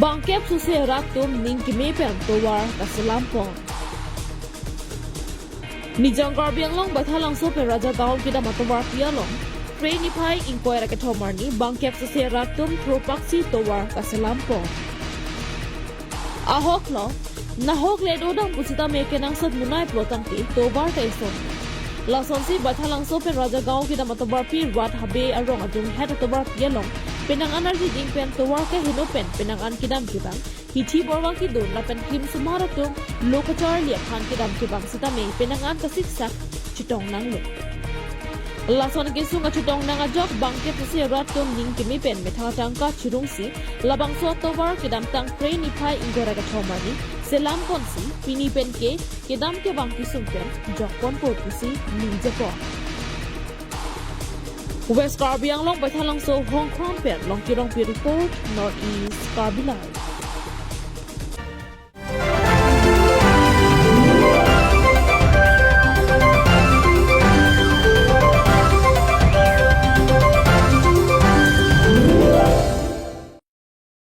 Bangkep susi ratum ningkimi pen towar kaselampong. Nijang garbiang long bathalang so pen raja gaon kita matowar pialong. Train ipai inquire ke thomarni bangkep susi ratum propaksi towar kaselampong. Ahok lo nahok le dodang pusita mekenang sat munai protangti towar taison. Lasonsi bathalang so pen raja gaon kita matowar pi rat habe arong adung head towar pialong. Penangan arti ding pen towar ke hinopen penangan kidam kibang hithi borwang ki don lapen kim sumaratung lokachar liaphan kidam kibang sitame penangan kasiksak chitong nanglo lason ke sunga chitong nanga jok bangke pusi ratum ning kimi pen metha tangka chirungsi labang so towar kidam tang train iphai ingora ka thomani selam konsi pini pen ke kidam ke bangki sumpen jok kon po pusi ning japo West Karbiang long bathalang so Hong Kong pen long kirong pi report Northeast Karbilai.